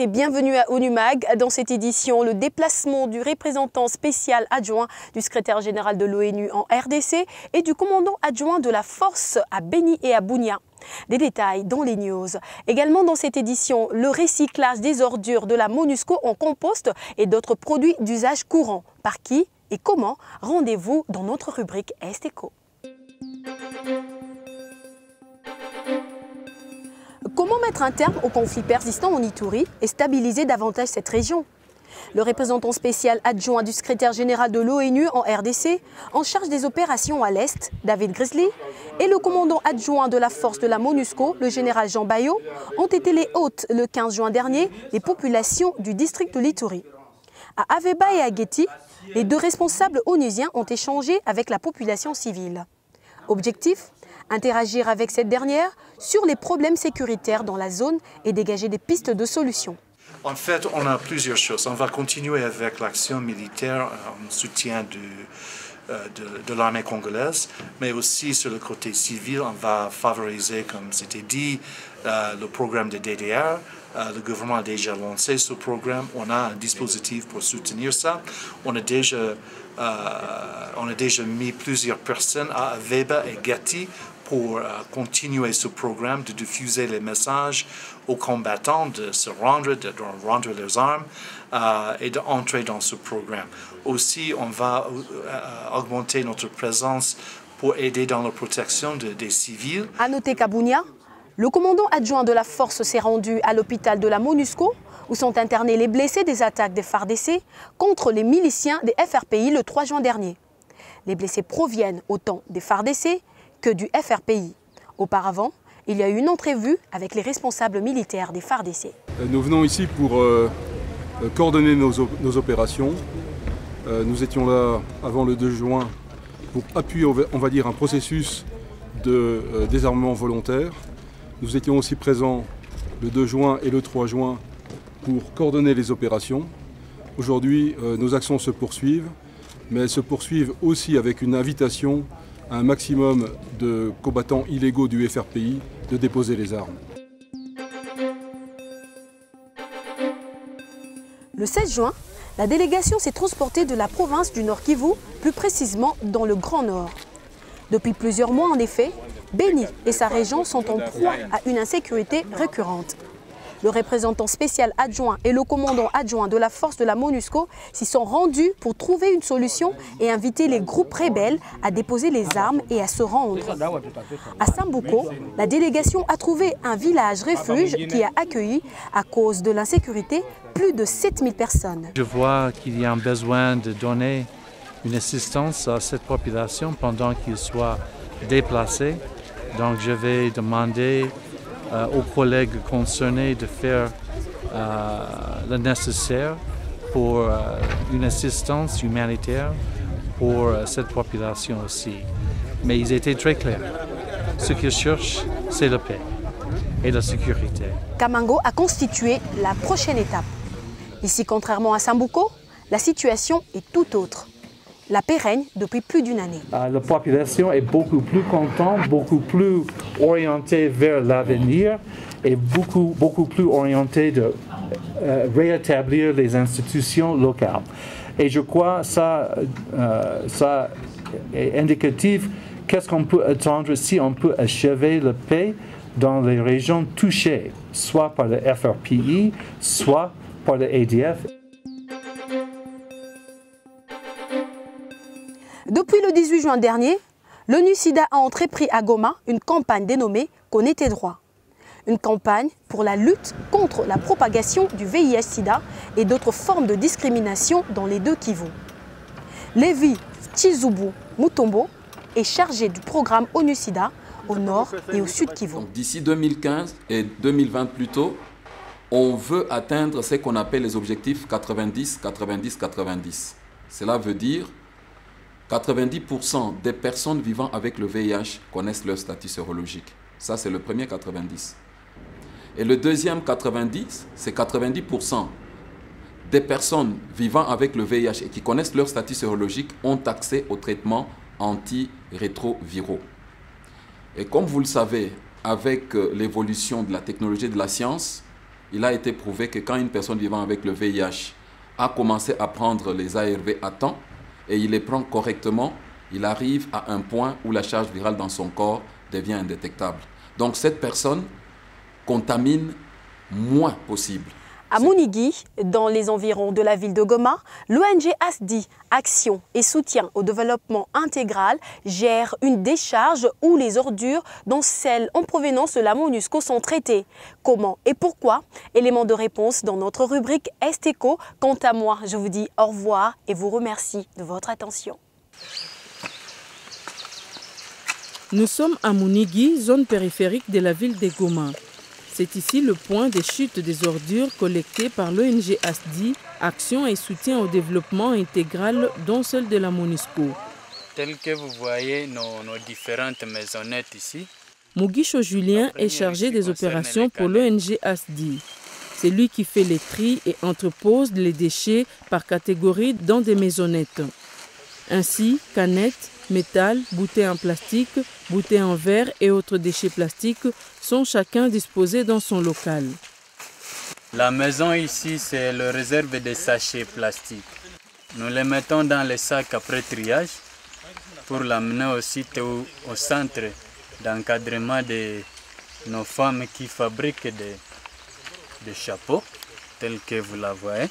et bienvenue à ONUMAG. Dans cette édition, le déplacement du représentant spécial adjoint du secrétaire général de l'ONU en RDC et du commandant adjoint de la force à Béni et à Bunia. Des détails dans les news. Également dans cette édition, le recyclage des ordures de la MONUSCO en compost et d'autres produits d'usage courant. Par qui et comment? Rendez-vous dans notre rubrique Est-Éco. Comment mettre un terme aux conflits persistants en Ituri et stabiliser davantage cette région? Le représentant spécial adjoint du secrétaire général de l'ONU en RDC, en charge des opérations à l'Est, David Grizzly, et le commandant adjoint de la force de la MONUSCO, le général Jean Bayo, ont été les hôtes le 15 juin dernier des populations du district de l'Ituri. À Aveba et à Geti, les deux responsables onusiens ont échangé avec la population civile. Objectif: interagir avec cette dernière sur les problèmes sécuritaires dans la zone et dégager des pistes de solutions. En fait, on a plusieurs choses. On va continuer avec l'action militaire en soutien de l'armée congolaise, mais aussi sur le côté civil, on va favoriser, comme c'était dit, le programme de DDR. Le gouvernement a déjà lancé ce programme. On a un dispositif pour soutenir ça. On a déjà mis plusieurs personnes à Aveba et Geti pour continuer ce programme, de diffuser les messages aux combattants, de se rendre, de rendre leurs armes et d'entrer dans ce programme. Aussi, on va augmenter notre présence pour aider dans la protection des civils. À noter qu'à Bunia, le commandant adjoint de la force s'est rendu à l'hôpital de la MONUSCO, où sont internés les blessés des attaques des FARDC contre les miliciens des FRPI le 3 juin dernier. Les blessés proviennent autant des FARDC que du FRPI. Auparavant, il y a eu une entrevue avec les responsables militaires des FARDC. Nous venons ici pour coordonner nos opérations. Nous étions là avant le 2 juin pour appuyer, on va dire, un processus de désarmement volontaire. Nous étions aussi présents le 2 juin et le 3 juin pour coordonner les opérations. Aujourd'hui, nos actions se poursuivent, mais elles se poursuivent aussi avec une invitation à un maximum de combattants illégaux du FRPI de déposer les armes. Le 16 juin, la délégation s'est transportée de la province du Nord Kivu, plus précisément dans le Grand Nord. Depuis plusieurs mois, en effet, Béni et sa région sont en proie à une insécurité récurrente. Le représentant spécial adjoint et le commandant adjoint de la force de la MONUSCO s'y sont rendus pour trouver une solution et inviter les groupes rebelles à déposer les armes et à se rendre. À Sambuco, la délégation a trouvé un village refuge qui a accueilli, à cause de l'insécurité, plus de 7000 personnes. Je vois qu'il y a un besoin de donner une assistance à cette population pendant qu'ils soient déplacés. Donc je vais demander aux collègues concernés de faire le nécessaire pour une assistance humanitaire pour cette population aussi. Mais ils étaient très clairs. Ce qu'ils cherchent, c'est la paix et la sécurité. Kamango a constitué la prochaine étape. Ici, contrairement à Sambuco, la situation est tout autre. La paix règne depuis plus d'une année. La population est beaucoup plus contente, beaucoup plus orientée vers l'avenir et beaucoup plus orientée de rétablir les institutions locales. Et je crois que ça est indicatif. Qu'est-ce qu'on peut attendre si on peut achever la paix dans les régions touchées, soit par le FRPI, soit par le ADF. Depuis le 18 juin dernier, l'ONU-SIDA a entrepris à Goma une campagne dénommée « Connais tes droits ». Une campagne pour la lutte contre la propagation du VIH-SIDA et d'autres formes de discrimination dans les deux Kivu. Lévi Chizubu Mutombo est chargé du programme ONU-SIDA au nord et au sud Kivu. D'ici 2015 et 2020 plutôt, on veut atteindre ce qu'on appelle les objectifs 90-90-90. Cela veut dire 90% des personnes vivant avec le VIH connaissent leur statut sérologique. Ça, c'est le premier 90. Et le deuxième 90, c'est 90% des personnes vivant avec le VIH et qui connaissent leur statut sérologique ont accès aux traitements antirétroviraux. Et comme vous le savez, avec l'évolution de la technologie et de la science, il a été prouvé que quand une personne vivant avec le VIH a commencé à prendre les ARV à temps et il les prend correctement, il arrive à un point où la charge virale dans son corps devient indétectable. Donc cette personne contamine moins possible. À Mounigui, dans les environs de la ville de Goma, l'ONG ASDI, Action et Soutien au Développement Intégral, gère une décharge où les ordures, dont celles en provenance de la MONUSCO, sont traitées. Comment et pourquoi? Élément de réponse dans notre rubrique Est-Éco. Quant à moi, je vous dis au revoir et vous remercie de votre attention. Nous sommes à Mounigui, zone périphérique de la ville de Goma. C'est ici le point des chutes des ordures collectées par l'ONG ASDI, Action et Soutien au Développement Intégral, dont celle de la MONUSCO. Tel que vous voyez nos différentes maisonnettes ici. Mugisho Julien est chargé des opérations pour l'ONG ASDI. C'est lui qui fait les tris et entrepose les déchets par catégorie dans des maisonnettes. Ainsi, canettes, métal, bouteilles en plastique, bouteilles en verre et autres déchets plastiques sont chacun disposés dans son local. La maison ici, c'est le réserve des sachets plastiques. Nous les mettons dans les sacs après triage pour l'amener aussi au centre d'encadrement de nos femmes qui fabriquent des chapeaux, tels que vous la voyez,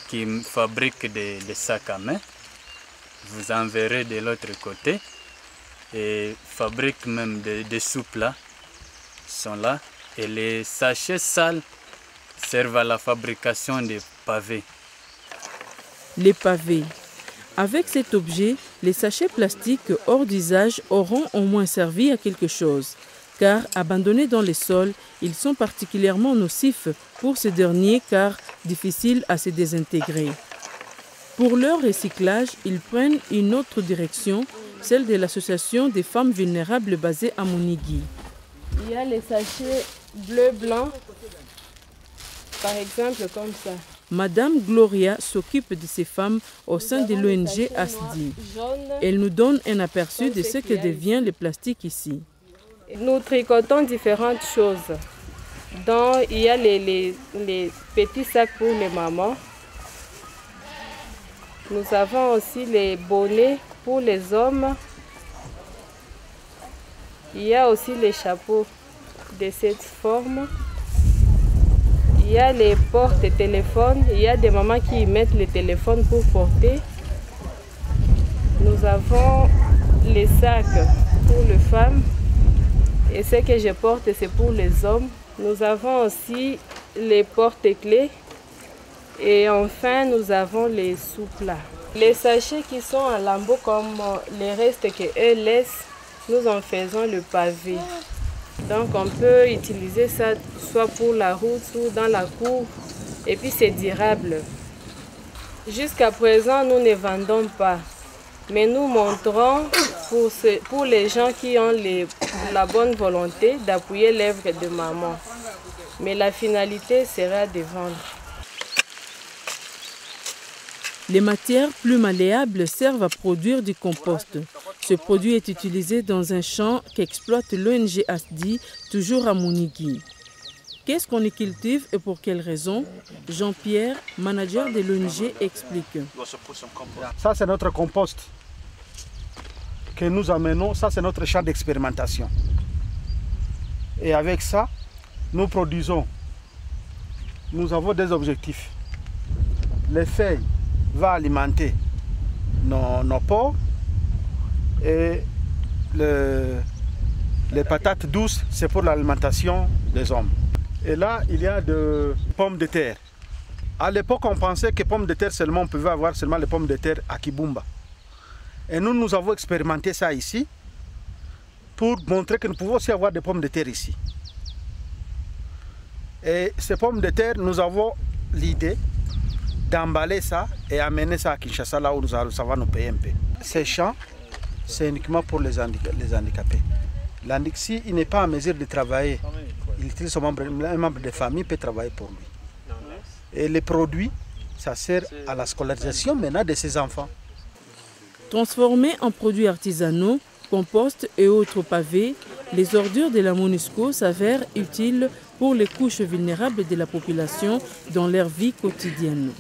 qui fabriquent des sacs à main. Vous en verrez de l'autre côté et fabriquent même des soupes là, sont là. Et les sachets sales servent à la fabrication des pavés. Les pavés. Avec cet objet, les sachets plastiques hors d'usage auront au moins servi à quelque chose, car abandonnés dans les sols, ils sont particulièrement nocifs pour ces derniers car difficiles à se désintégrer. Pour leur recyclage, ils prennent une autre direction, celle de l'association des femmes vulnérables basée à Mounigui. Il y a les sachets bleu-blanc, par exemple comme ça. Madame Gloria s'occupe de ces femmes au sein de l'ONG ASDI. Elle nous donne un aperçu de ce que devient le plastique ici. Nous tricotons différentes choses. Donc, il y a les petits sacs pour les mamans. Nous avons aussi les bonnets pour les hommes. Il y a aussi les chapeaux de cette forme. Il y a les porte-téléphones. Il y a des mamans qui y mettent les téléphones pour porter. Nous avons les sacs pour les femmes. Et ce que je porte, c'est pour les hommes. Nous avons aussi les porte-clés. Et enfin, nous avons les soupes-là. Les sachets qui sont en lambeaux comme les restes qu'eux laissent, nous en faisons le pavé. Donc on peut utiliser ça soit pour la route, soit dans la cour. Et puis c'est durable. Jusqu'à présent, nous ne vendons pas. Mais nous montrons pour les gens qui ont la bonne volonté d'appuyer l'œuvre de maman. Mais la finalité sera de vendre. Les matières plus malléables servent à produire du compost. Ce produit est utilisé dans un champ qu'exploite l'ONG ASDI, toujours à Mounigui. Qu'est-ce qu'on y cultive et pour quelles raisons? Jean-Pierre, manager de l'ONG, explique. Ça, c'est notre compost que nous amenons. Ça, c'est notre champ d'expérimentation. Et avec ça, nous produisons. Nous avons des objectifs. Les feuilles va alimenter nos porcs et les patates douces, c'est pour l'alimentation des hommes. Et là, il y a des pommes de terre. À l'époque, on pensait que pommes de terre seulement, on pouvait avoir seulement les pommes de terre à Kibumba. Et nous avons expérimenté ça ici pour montrer que nous pouvons aussi avoir des pommes de terre ici. Et ces pommes de terre, nous avons l'idée d'emballer ça et amener ça à Kinshasa, là où ça va nous payer un peu. Ces champs, c'est uniquement pour les handicapés. S'il n'est pas en mesure de travailler, il utilise un membre de famille peut travailler pour lui. Et les produits, ça sert à la scolarisation maintenant de ses enfants. Transformés en produits artisanaux, compost et autres pavés, les ordures de la MONUSCO s'avèrent utiles pour les couches vulnérables de la population dans leur vie quotidienne.